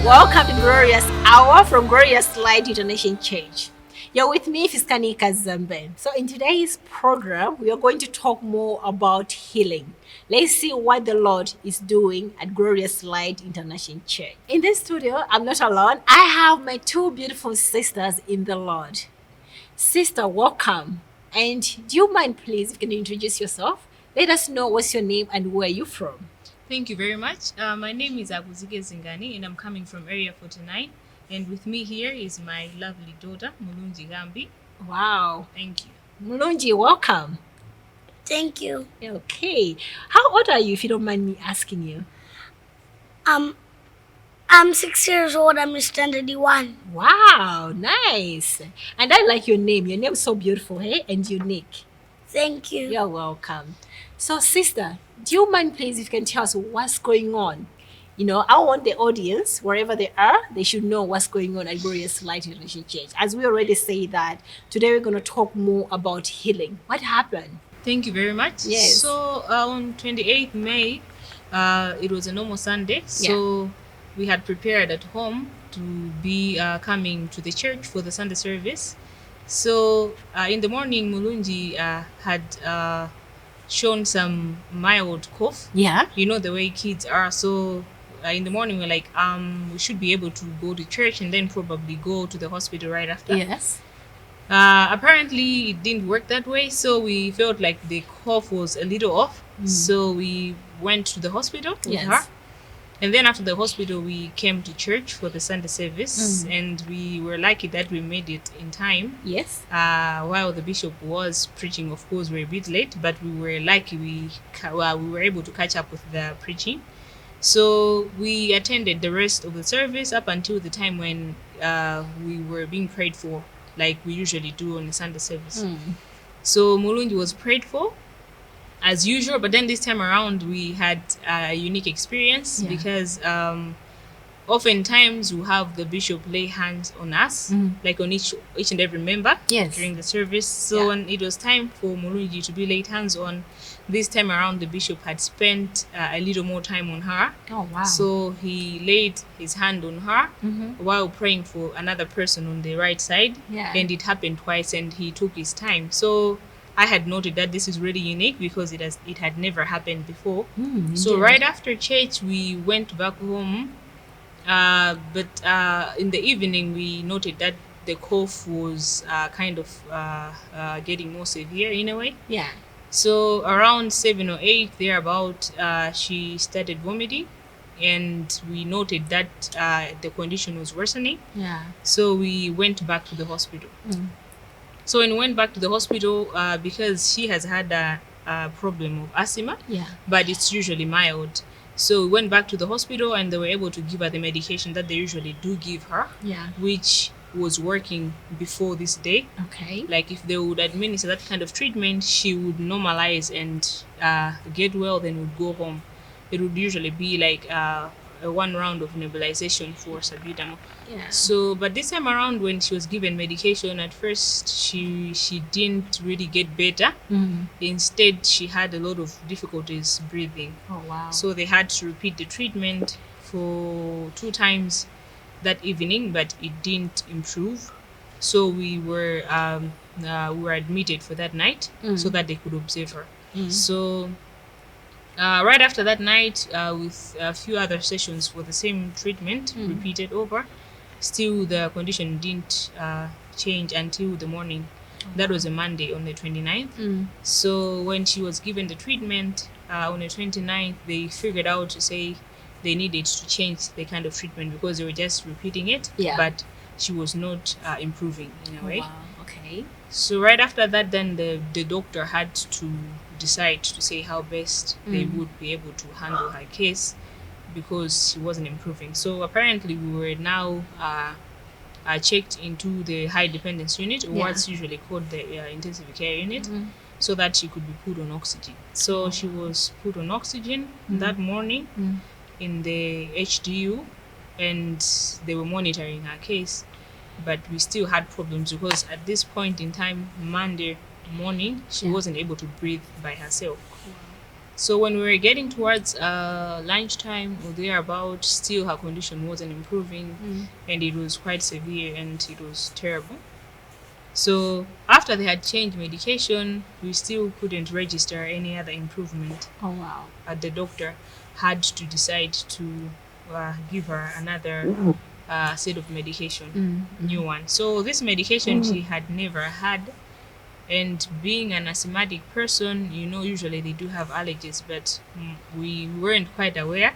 Welcome to Glorious Hour from Glorious Light International Church. You're with me, Fiskani Kazembe. So in today's program, we are going to talk more about healing. Let's see what the Lord is doing at Glorious Light International Church. In this studio, I'm not alone. I have my two beautiful sisters in the Lord. Sister, welcome. And do you mind, please, if you can introduce yourself? Let us know what's your name and where you're from. Thank you very much. My name is Akuzike Zingani and I'm coming from Area 49. And with me here is my lovely daughter, Mulunji. Wow. Thank you. Mulunji, welcome. Thank you. Okay. How old are you, if you don't mind me asking you? I'm 6 years old. I'm in standard 1. Wow, nice. And I like your name. Your name is so beautiful, hey? And unique. Thank you. You're welcome. So, sister, do you mind, please, if you can tell us what's going on? You know, I want the audience, wherever they are, they should know what's going on at Glorious Light International Church. As we already say that, today we're going to talk more about healing. What happened? Thank you very much. Yes. So on 28th May, it was a normal Sunday. So we had prepared at home to be coming to the church for the Sunday service. So in the morning, Mulunji had shown some mild cough. Yeah. You know the way kids are. So in the morning we're like, we should be able to go to church and then probably go to the hospital right after. Yes. Apparently it didn't work that way, so we felt like the cough was a little off. So we went to the hospital with her. And then after the hospital, we came to church for the Sunday service, and we were lucky that we made it in time. Yes. While the bishop was preaching, of course, we were a bit late, but we were lucky we were able to catch up with the preaching. So we attended the rest of the service up until the time when we were being prayed for, like we usually do on the Sunday service. So Mulunji was prayed for as usual, but then this time around we had a unique experience because oftentimes we have the bishop lay hands on us, like on each and every member during the service. So when it was time for Mulunji to be laid hands on, this time around the bishop had spent a little more time on her. Oh, wow. So he laid his hand on her while praying for another person on the right side. And it happened twice and he took his time. So I had noted that this is really unique because it had never happened before. So right after church, we went back home. But in the evening, we noted that the cough was kind of getting more severe in a way. Yeah. So around 7 or 8, thereabout, she started vomiting. And we noted that the condition was worsening. Yeah. So we went back to the hospital. So when we went back to the hospital, because she has had a problem of asthma, but it's usually mild. So we went back to the hospital and they were able to give her the medication that they usually do give her, which was working before this day. Okay. Like if they would administer that kind of treatment, she would normalize and get well, then would go home. It would usually be like a 1 round of nebulization for Sabidamo. So, but this time around when she was given medication, at first she didn't really get better. Instead, she had a lot of difficulties breathing. Oh, wow. So they had to repeat the treatment for 2 times that evening, but it didn't improve. So we were admitted for that night so that they could observe her. So right after that night, with a few other sessions for the same treatment repeated over, still the condition didn't change until the morning. That was a Monday on the 29th. So when she was given the treatment on the 29th, they figured out to say they needed to change the kind of treatment because they were just repeating it, but she was not improving in a way. Wow. Okay. So right after that, then the doctor had to decide to say how best they would be able to handle her case because she wasn't improving. So apparently we were now checked into the high dependence unit, or what's usually called the intensive care unit, so that she could be put on oxygen. So she was put on oxygen that morning in the HDU, and they were monitoring her case. But we still had problems because at this point in time, Monday morning, she wasn't able to breathe by herself. So when we were getting towards lunchtime or thereabout, still her condition wasn't improving, and it was quite severe and it was terrible. So after they had changed medication, we still couldn't register any other improvement. Oh wow. The doctor had to decide to give her another set of medication, new one. So this medication she had never had, and being an asthmatic person, usually they do have allergies, but we weren't quite aware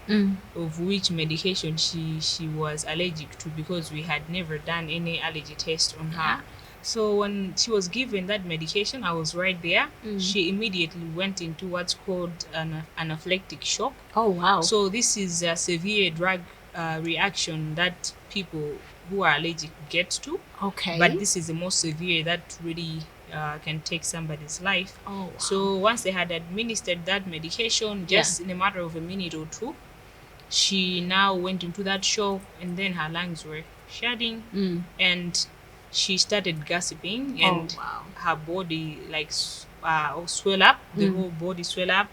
of which medication she was allergic to because we had never done any allergy test on her. So when she was given that medication, I was right there. She immediately went into what's called an anaphylactic shock. Oh wow. So this is a severe drug reaction that people who are allergic get to. Okay. But this is the most severe that really can take somebody's life. Oh wow. So once they had administered that medication, just in a matter of a minute or two, she now went into that shock, and then her lungs were shutting, and she started gasping, and her body swell up, the whole body swell up,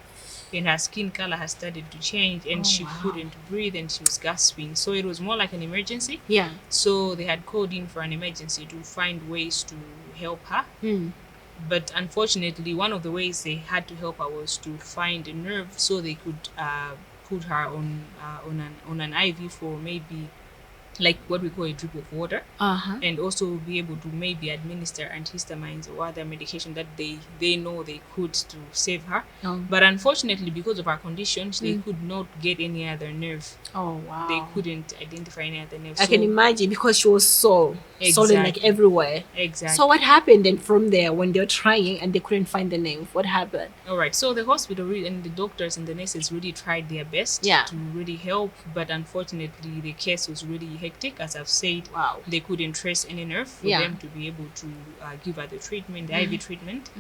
and her skin color has started to change, and she couldn't breathe, and she was gasping. So it was more like an emergency. Yeah. So they had called in for an emergency to find ways to help her. But unfortunately, one of the ways they had to help her was to find a nerve so they could put her on an IV for maybe like what we call a drip of water, and also be able to maybe administer antihistamines or other medication that they know they could to save her. But unfortunately, because of her conditions, they could not get any other nerve. Oh wow. They couldn't identify any other nerve. I can imagine, because she was swollen like everywhere. Exactly. So what happened then from there when they were trying and they couldn't find the nerve? What happened? All right. So the hospital and the doctors and the nurses really tried their best to really help, but unfortunately the case was really hectic. As I've said, they couldn't trace any nerve for them to be able to give her the treatment, the IV treatment.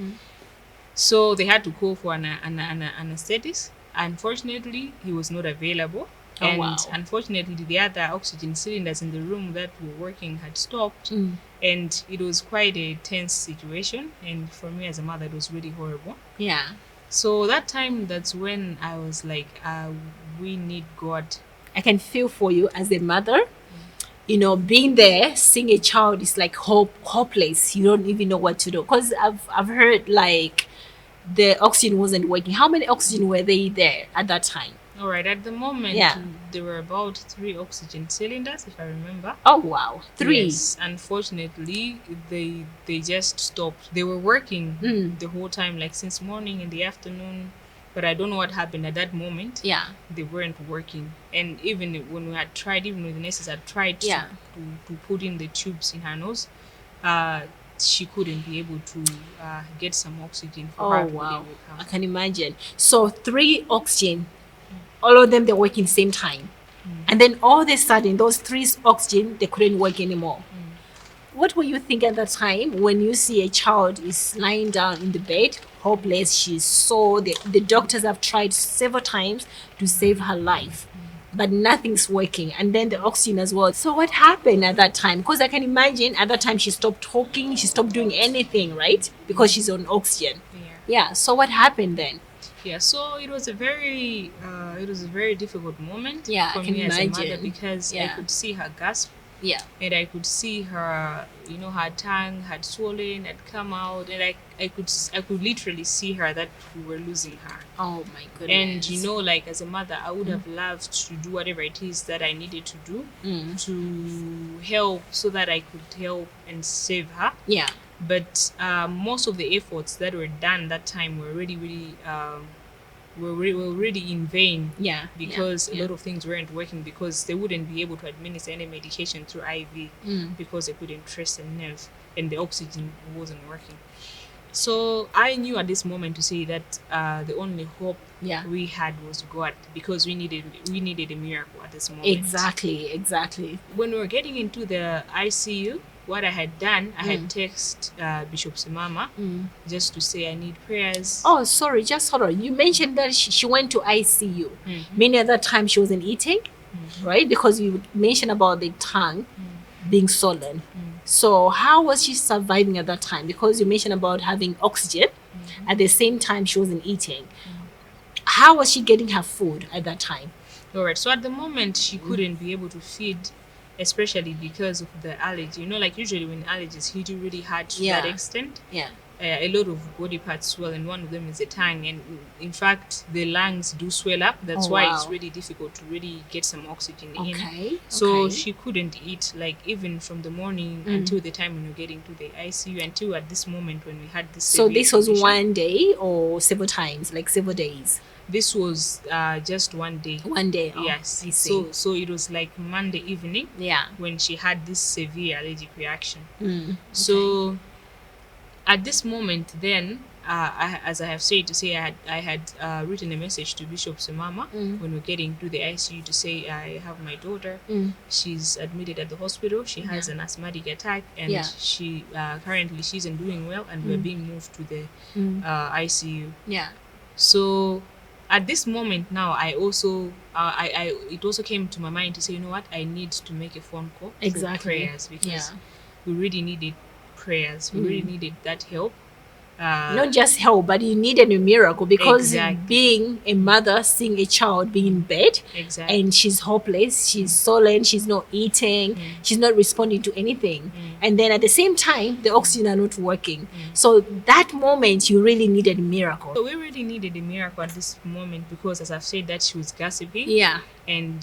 So they had to call for an anesthetist. Unfortunately, he was not available. And unfortunately, the other oxygen cylinders in the room that were working had stopped. And it was quite a tense situation. And for me as a mother, it was really horrible. Yeah. So that time, that's when I was like, we need God. I can feel for you as a mother. Being there, seeing a child is like hopeless. You don't even know what to do. Because I've heard like the oxygen wasn't working. How many oxygen were they there at that time? All right, at the moment, there were about 3 oxygen cylinders, if I remember. Oh wow, 3. Yes, unfortunately, they just stopped. They were working the whole time, like since morning in the afternoon. But I don't know what happened at that moment. Yeah. They weren't working. And even when we had tried, even when the nurses had tried to put in the tubes in her nose, she couldn't be able to get some oxygen for her to be able to come. I can imagine. So 3 oxygen, all of them, they're working same time. And then all of a sudden, those 3 oxygen, they couldn't work anymore. What were you thinking at that time when you see a child is lying down in the bed, hopeless? She's the doctors have tried several times to save her life, but nothing's working. And then the oxygen as well. So what happened at that time? Because I can imagine at that time she stopped talking, she stopped doing anything, right? Because she's on oxygen. Yeah. So what happened then? Yeah, so it was a very difficult moment for I can me imagine. as a mother, because I could see her gasp. Yeah. And I could see her, her tongue had swollen, had come out, and I could literally see her that we were losing her. Oh my goodness. And like as a mother, I would have loved to do whatever it is that I needed to do to help so that I could help and save her. Yeah. But most of the efforts that were done that time were really were really in vain. Yeah. Because a lot of things weren't working, because they wouldn't be able to administer any medication through IV because they couldn't trace the nerve and the oxygen wasn't working. So I knew at this moment to say that the only hope we had was God, because we needed a miracle at this moment. Exactly. When we were getting into the ICU, what I had done, I had texted Bishop Simama just to say I need prayers. Oh, sorry, just hold on. You mentioned that she went to ICU. Meaning at that time she wasn't eating, right? Because you mentioned about the tongue being swollen. So how was she surviving at that time? Because you mentioned about having oxygen. At the same time, she wasn't eating. How was she getting her food at that time? All right. So at the moment, she couldn't be able to feed, especially because of the allergy. Like usually when allergies hit you really hard to that extent, Yeah. a lot of body parts swell, and one of them is the tongue. And in fact, the lungs do swell up. That's why it's really difficult to really get some oxygen in. So she couldn't eat, like even from the morning until the time when you're getting to the ICU, until at this moment when we had this. So this was one day or several times, like several days? This was just one day. One day. Oh, yes. I see. So it was like Monday evening. Yeah. When she had this severe allergic reaction. So at this moment, then, as I have said, I had written a message to Bishop Simama when we're getting to the ICU to say I have my daughter. She's admitted at the hospital. She has an asthmatic attack, and she currently she isn't doing well, and we're being moved to the ICU. Yeah. So at this moment now, I also it also came to my mind to say, you know what, I need to make a phone call for prayers, because we really needed prayers. We really needed that help. Not just help, but you needed a miracle, because being a mother, seeing a child being in bed and she's hopeless, she's sullen, she's not eating, she's not responding to anything, and then at the same time the oxygen are not working. So that moment you really needed a miracle. So we really needed a miracle at this moment, because as I've said, that she was gossiping, and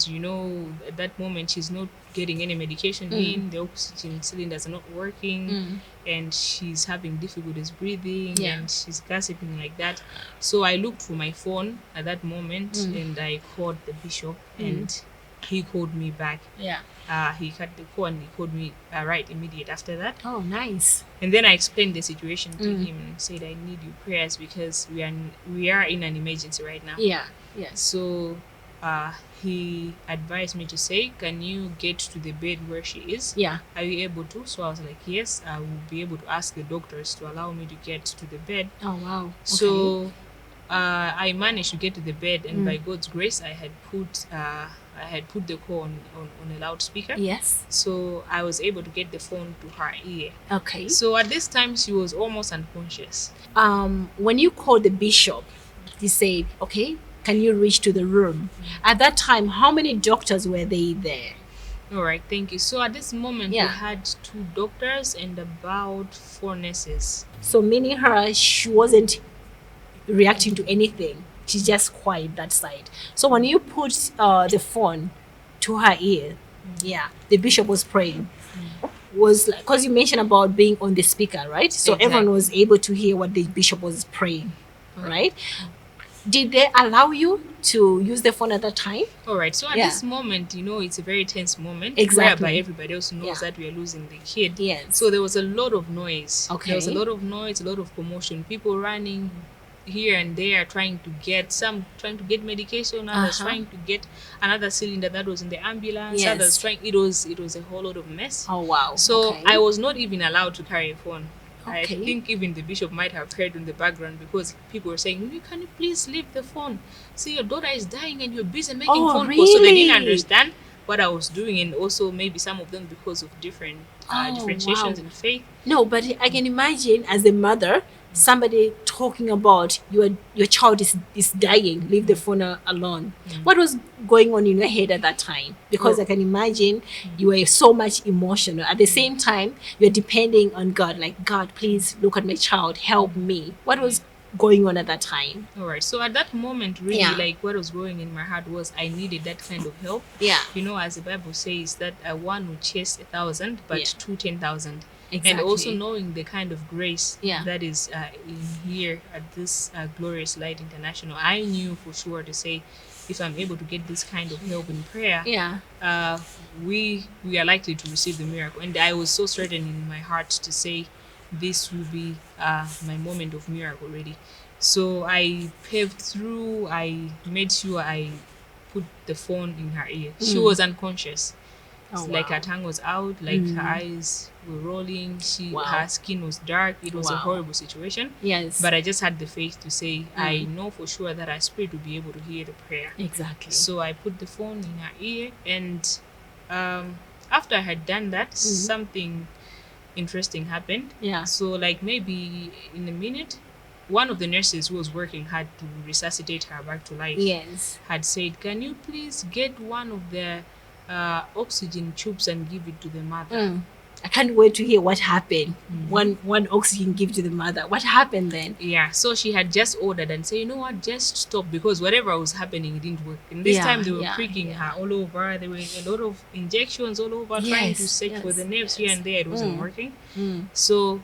at that moment she's not getting any medication in, the oxygen cylinders are not working, and she's having difficulties breathing, and she's gossiping like that. So I looked for my phone at that moment, and I called the bishop, and he called me back. He cut the call and he called me right immediate after that. Oh, nice. And then I explained the situation to him and said, I need your prayers, because we are in an emergency right now. So he advised me to say, can you get to the bed where she is? Are you able to? So I was like, yes, I will be able to ask the doctors to allow me to get to the bed. Oh, wow. Okay. So I managed to get to the bed, and by God's grace, I had put the call on a loudspeaker. So I was able to get the phone to her ear. Okay. So at this time, she was almost unconscious. When you called the bishop, he said, okay, can you reach to the room? At that time, how many doctors were they there? All right, thank you. So at this moment, we had 2 doctors and about 4 nurses. So meaning she wasn't reacting to anything. She's just quiet that side. So when you put the phone to her ear, the bishop was praying. Was like, because you mentioned about being on the speaker, right? So everyone was able to hear what the bishop was praying, right? Did they allow you to use the phone at that time? All right. So at this moment, it's a very tense moment. Whereby everybody else knows that we are losing the kid. So there was a lot of noise. There was a lot of noise, a lot of commotion. People running here and there, trying to get medication, others trying to get another cylinder that was in the ambulance, others trying. It was a whole lot of mess. Oh, wow. So I was not even allowed to carry a phone. I think even the bishop might have heard in the background, because people were saying, can you please leave the phone? See, your daughter is dying and you're busy making phone calls. So they didn't understand what I was doing, and also maybe some of them because of different differentiations in faith. No, but I can imagine as a mother, somebody talking about your child is dying, leave the phone alone. What was going on in your head at that time? Because I can imagine you were so much emotional. At the same time, you're depending on God, like, God, please look at my child, help me. What was going on at that time? All right. So at that moment, really, like what was going in my heart was I needed that kind of help. As the Bible says that one will chase 1,000, but 2 10,000. And also knowing the kind of grace that is in here at this Glorious Light International, I knew for sure to say, if I'm able to get this kind of help in prayer, we are likely to receive the miracle. And I was so certain in my heart to say, this will be my moment of miracle already. So I paved through. I made sure I put the phone in her ear. She was unconscious. Like her tongue was out, like her eyes were rolling. Her skin was dark. It was a horrible situation. But I just had the faith to say, I know for sure that our spirit will be able to hear the prayer. So I put the phone in her ear, and after I had done that, something interesting happened. So like maybe in a minute, one of the nurses who was working had to resuscitate her back to life. Yes. Had said, "Can you please get one of the oxygen tubes and give it to the mother?" I can't wait to hear what happened. One oxygen give to the mother. What happened then? Yeah, so she had just ordered and said, "You know what, just stop, because whatever was happening, it didn't work." And this time they were pricking her all over. There were a lot of injections all over, trying to search for the nerves here and there. It wasn't working. So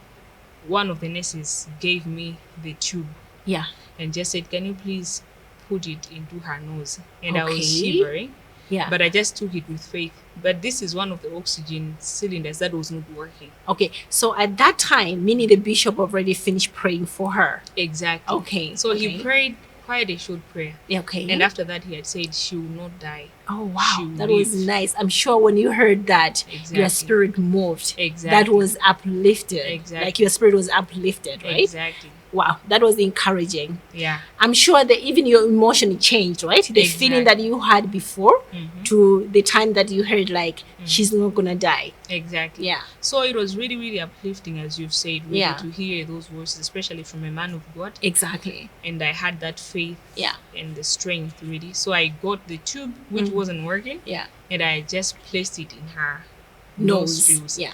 one of the nurses gave me the tube. Yeah. And just said, "Can you please put it into her nose?" And I was shivering. Yeah. But I just took it with faith. But this is one of the oxygen cylinders that was not working. Okay. So at that time, meaning the bishop already finished praying for her. Exactly. Okay. So he prayed quite a short prayer. Yeah, okay. And after that, he had said she will not die. Oh, wow. That live. was nice. I'm sure when you heard that, your spirit moved. Exactly. That was uplifted. Exactly. Like your spirit was uplifted, right? Exactly. Wow, that was encouraging. Yeah. I'm sure that even your emotion changed, right? The feeling that you had before to the time that you heard like she's not gonna die. Exactly. Yeah. So it was really, really uplifting, as you've said, really, to hear those voices, especially from a man of God. Exactly. And I had that faith and the strength, really. So I got the tube, which wasn't working. Yeah. And I just placed it in her nostrils. Yeah.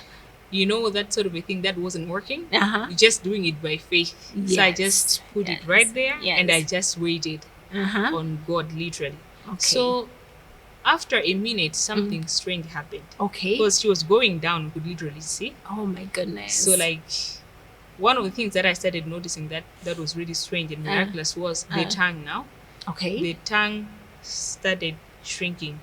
You know, that sort of a thing that wasn't working. You're just doing it by faith. Yes. So I just put it right there and I just waited on God, literally. Okay. So after a minute, something strange happened. Okay. Because she was going down, we could literally see. Oh my goodness. So like, one of the things that I started noticing that was really strange and miraculous was the tongue now. Okay. The tongue started shrinking.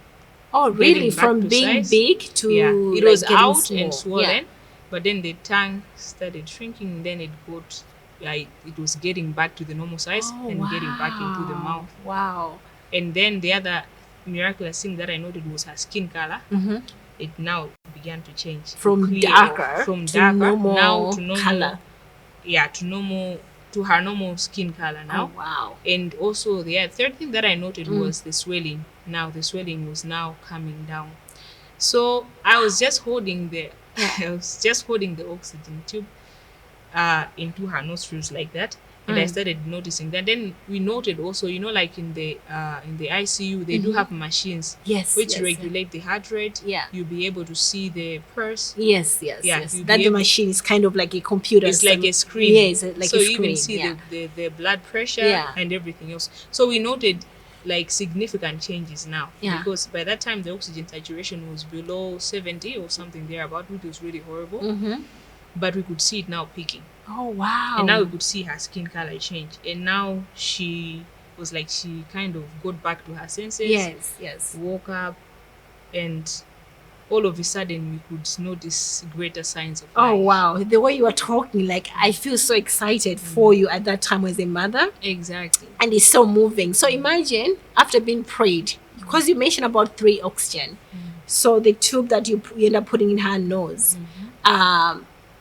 Oh, really? From being size. Big to it was out small. and swollen, but then the tongue started shrinking. And then it got like it was getting back to the normal size and getting back into the mouth. Wow! And then the other miraculous thing that I noted was her skin color. It now began to change from darker to normal now to normal color. Yeah, to her normal skin color now. Oh, wow. And also the third thing that I noted was the swelling. Now the swelling was now coming down. So I was just holding the oxygen tube into her nostrils like that. And I started noticing that. Then we noted also, you know, like in the ICU, they do have machines which regulate the heart rate. Yeah. You'll be able to see the pulse. Yes. That the machine is kind of like a computer. It's like a screen. Yes, like so a screen. So you even see the blood pressure and everything else. So we noted like significant changes now. Because by that time the oxygen saturation was below 70 or something thereabout, which was really horrible. But we could see it now peaking. Oh, wow. And now we could see her skin color change. And now she was like, she kind of got back to her senses. Yes. Woke up, and all of a sudden we could notice greater signs of life. Oh, wow. The way you are talking, like, I feel so excited for you at that time as a mother. Exactly. And it's so moving. So imagine, after being prayed, because you mentioned about 3 oxygen. So the tube that you end up putting in her nose,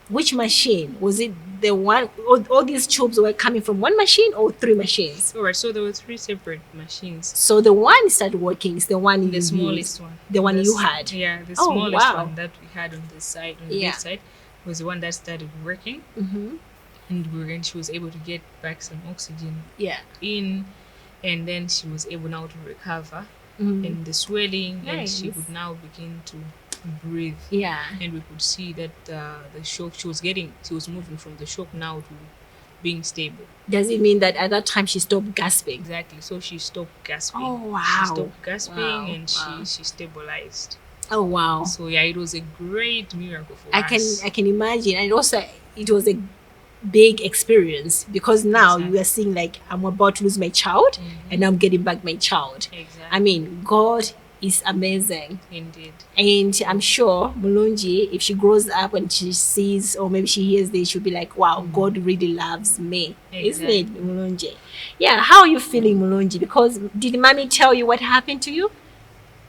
which machine? Was it the one, all these tubes were coming from one machine or 3 machines? All right, so there were 3 separate machines. So the one started working is the one the smallest one. The one you had? Yeah, the smallest one that we had on this side, on the left side, was the one that started working. And she was able to get back some oxygen in, and then she was able now to recover and the swelling, and she could now begin to breathe. And we could see that the shock she was moving from the shock now to being stable. Does it mean that at that time she stopped gasping? Exactly. So she stopped gasping. Oh, wow. She stopped gasping and she stabilized. Oh, wow. So it was a great miracle for us. I can imagine. And also it was a big experience, because now you are seeing like, I'm about to lose my child and I'm getting back my child. Exactly. I mean, God is amazing. Indeed. And I'm sure Mulunji, if she grows up and she sees or maybe she hears this, she'll be like, wow, God really loves me. Isn't it, Mulunji? Yeah, how are you feeling, Mulunji? Because did mommy tell you what happened to you?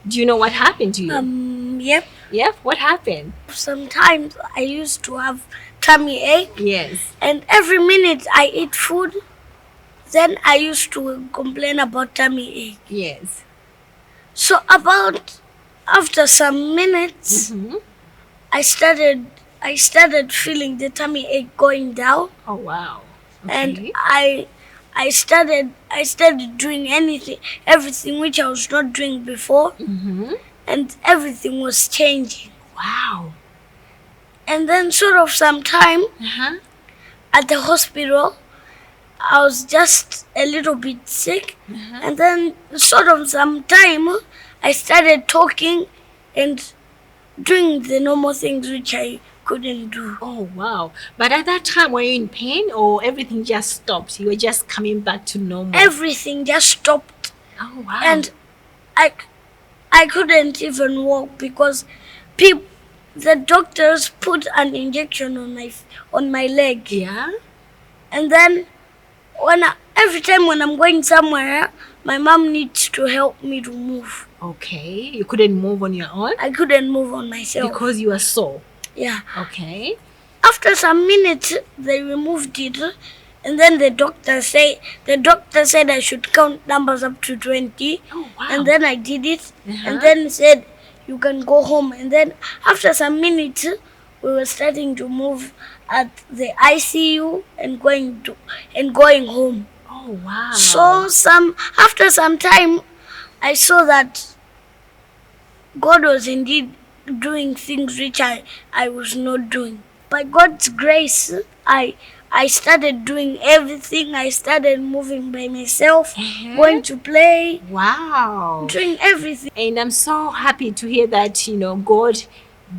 Do you know what happened to you? Yep. Yep, what happened? Sometimes I used to have tummy ache. Yes. And every minute I eat food, then I used to complain about tummy ache. Yes. So after some minutes, I started feeling the tummy ache going down. Oh, wow. and Okay. I started doing everything which I was not doing before, and everything was changing. Wow. And then sort of some time Uh-huh. at the hospital, I was just a little bit sick, and then sort of some time I started talking and doing the normal things which I couldn't do. Oh, wow. But at that time, were you in pain or everything just stopped? You were just coming back to normal? Everything just stopped, Oh, wow. and I couldn't even walk because the doctors put an injection on my leg, yeah? and then every time when I'm going somewhere, my mom needs to help me to move. Okay. You couldn't move on your own I couldn't move on myself. because you were sore. Yeah. Okay. After some minutes, they removed it, and then the doctor said I should count numbers up to 20. Oh, wow. And then I did it, Uh-huh. and then said you can go home. And then after some minutes, we were starting to move at the ICU and going home. Oh, wow. So after some time, I saw that God was indeed doing things which I was not doing. By God's grace, I started doing everything. I started moving by myself, going to play, Wow. doing everything. And I'm so happy to hear that, God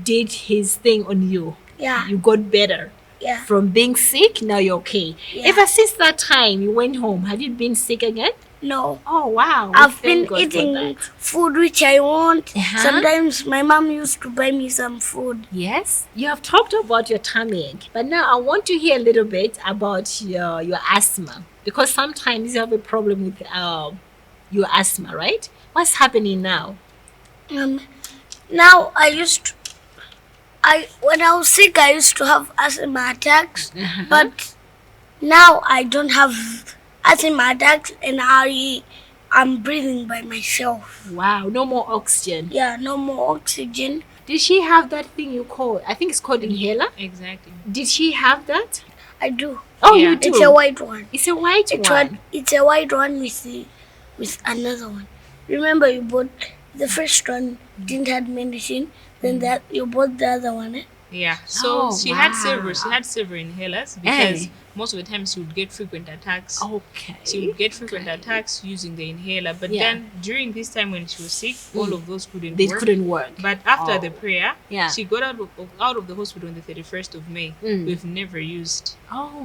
did his thing on you. Yeah. You got better. Yeah. From being sick, now you're okay. Yeah. Ever since that time you went home, have you been sick again? No. Oh, wow. I've Thank been God for eating that. food which I want. Uh-huh. Sometimes my mom used to buy me some food. Yes, you have talked about your tummy ache, but now I want to hear a little bit about your asthma, because sometimes you have a problem with your asthma, right? What's happening now? Now when I was sick, I used to have asthma attacks, but now I don't have asthma attacks, and I'm breathing by myself. Wow, no more oxygen. Yeah, no more oxygen. Did she have that thing you call, I think it's called inhaler? Exactly. Did she have that? I do. Oh, Yeah. you do? It's a white one. It's a white one. It's a white one with another one. Remember, you bought the first one didn't have medicine, then that you bought the other one. Eh? Yeah. So Oh, she had wow. several inhalers because Eh. most of the time she would get frequent attacks. Okay. She would get frequent attacks using the inhaler, but Yeah. then during this time when she was sick, all of those couldn't They work. couldn't work. But after Oh. the prayer, Yeah. she got out of the hospital on the 31st of May. We've never used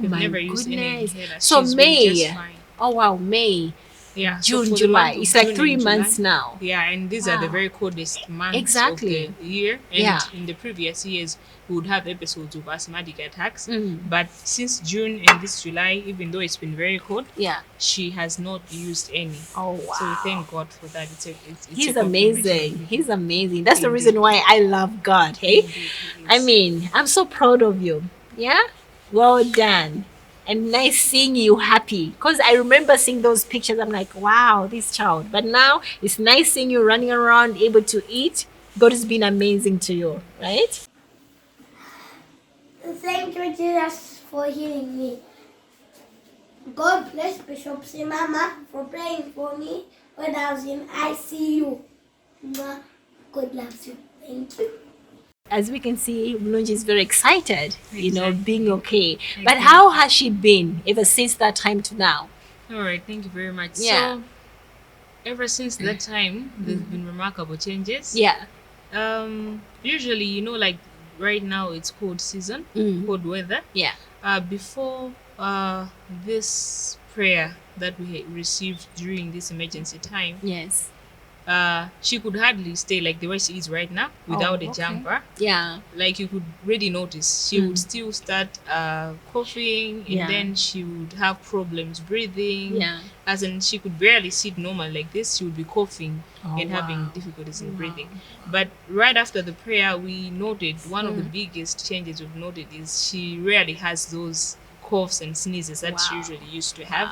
We've never used any goodness. inhaler. So She's been May. just fine. Oh wow, May, Yeah, so June, for the July. month of It's like June 3 and July- months now. Yeah, and these are the Wow. very coldest months Exactly. of the year. And Yeah. in the previous years, we would have episodes of asthmatic attacks. Mm. But since June and this July, even though it's been very cold, Yeah. she has not used any. Oh wow. So we thank God for that. It's He's a compliment. amazing. He's amazing. That's the Indeed. reason why I love God. Hey, Indeed, he I is. mean, I'm so proud of you. Yeah, well done. And nice seeing you happy. Because I remember seeing those pictures. I'm like, wow, this child. But now it's nice seeing you running around, able to eat. God has been amazing to you, right? Thank you, Jesus, for healing me. God bless Bishop Simama for praying for me when I was in ICU. God loves you. Thank you. As we can see, Mulunji is very excited, Exactly. being okay. But how has she been ever since that time to now? All right, thank you very much. Yeah. So, ever since that time, there's been remarkable changes. Yeah. Usually, like right now, it's cold season, cold weather. Yeah. Before this prayer that we had received during this emergency time, Yes. she could hardly stay like the way she is right now without a okay. jumper. Yeah. Like you could really notice, she would still start coughing, and Yeah. then she would have problems breathing. Yeah. As in, she could barely sit normal like this. She would be coughing and having wow. difficulties in breathing. But right after the prayer, we noted one of the biggest changes we've noted is she rarely has those coughs and sneezes that she Wow. usually used to have.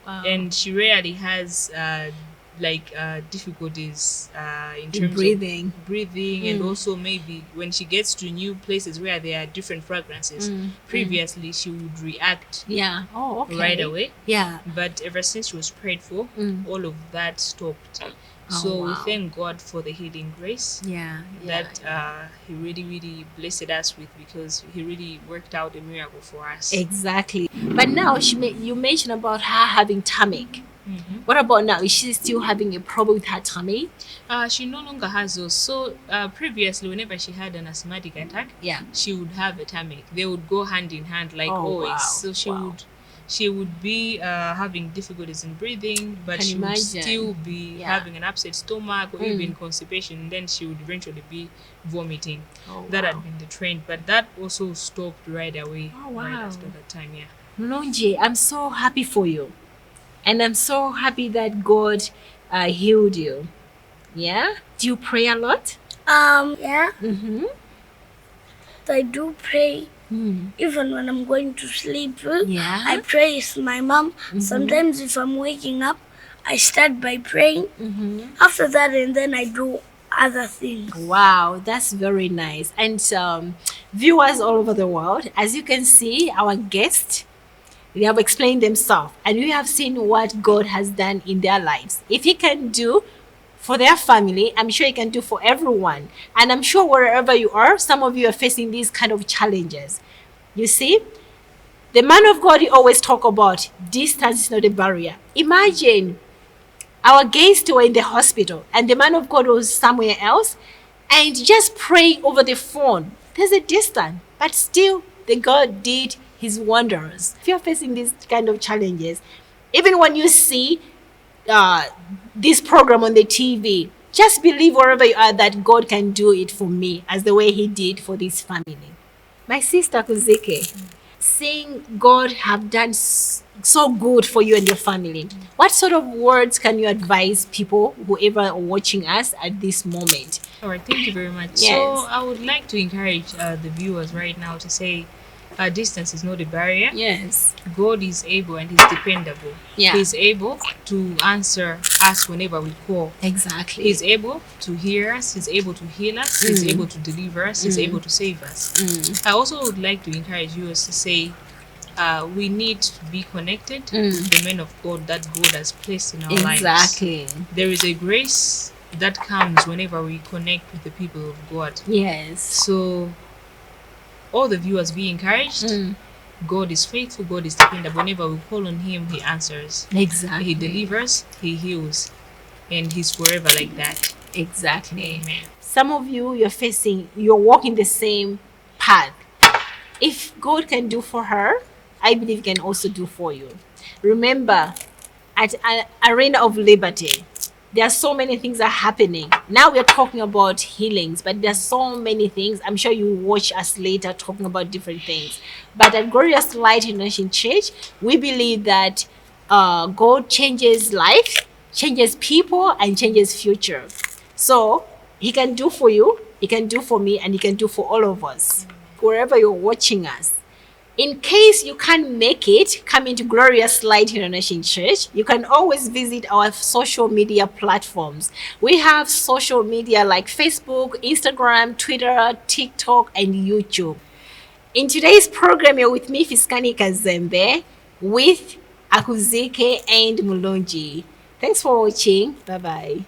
Wow. And she rarely has like difficulties in In terms breathing. of breathing, and also maybe when she gets to new places where there are different fragrances. Previously, she would react Yeah. Oh, okay. right away. Yeah. But ever since she was prayed for, all of that stopped. Oh, So we wow. thank God for the healing grace Yeah. that He really, really blessed us with, because He really worked out a miracle for us. Exactly. But now you mentioned about her having tummy. What about now? Is she still having a problem with her tummy? She no longer has those. So previously, whenever she had an asthmatic attack, Yeah. she would have a tummy. They would go hand in hand, like Oh, always. wow. So she would be having difficulties in breathing, but Can she would imagine. still be Yeah. having an upset stomach or even constipation. And then she would eventually be vomiting. Oh, That wow. had been the trend, but that also stopped right away. Oh, Right wow. after that time, yeah. Mulunji, I'm so happy for you. And I'm so happy that God healed you. Yeah? Do you pray a lot? Yeah, Mm-hmm. I do pray. Mm. Even when I'm going to sleep, Yeah. I pray with my mom. Sometimes if I'm waking up, I start by praying. After that, and then I do other things. Wow, that's very nice. And viewers all over the world, as you can see, our guests, they have explained themselves, and we have seen what God has done in their lives. If He can do for their family, I'm sure He can do for everyone. And I'm sure wherever you are, some of you are facing these kind of challenges. You see, the man of God, he always talk about distance is not a barrier. Imagine our guests were in the hospital and the man of God was somewhere else, and just praying over the phone. There's a distance, but still the God did His wonders. If you're facing these kind of challenges, even when you see this program on the TV, just believe wherever you are that God can do it for me as the way He did for this family. My sister Akuzike, seeing God have done so good for you and your family, what sort of words can you advise people, whoever are watching us at this moment? All right, thank you very much. Yes. So I would like to encourage the viewers right now to say distance is not a barrier. Yes. God is able and He's dependable. Yeah. He's able to answer us whenever we call. Exactly. He's able to hear us. He's able to heal us. He's able to deliver us. He's able to save us. I also would like to encourage viewers to say we need to be connected with the men of God that God has placed in our lives. Exactly. There is a grace that comes whenever we connect with the people of God. Yes. So all the viewers, be encouraged. God is faithful. God is dependable. Whenever we call on Him, He answers. Exactly. He delivers. He heals. And He's forever like that. Exactly. Amen. Some of you, you're walking the same path. If God can do for her, I believe He can also do for you. Remember, at an arena of liberty, there are so many things are happening. Now we're talking about healings, but there's so many things. I'm sure you watch us later talking about different things. But at Glorious Light International Church, we believe that God changes life, changes people, and changes future. So He can do for you, He can do for me, and He can do for all of us. Wherever you're watching us, in case you can't make it, come into Glorious Light International Church. You can always visit our social media platforms. We have social media like Facebook, Instagram, Twitter, TikTok, and YouTube. In today's program, you're with me, Fiskani Kazembe, with Akuzike and Mulunji. Thanks for watching. Bye-bye.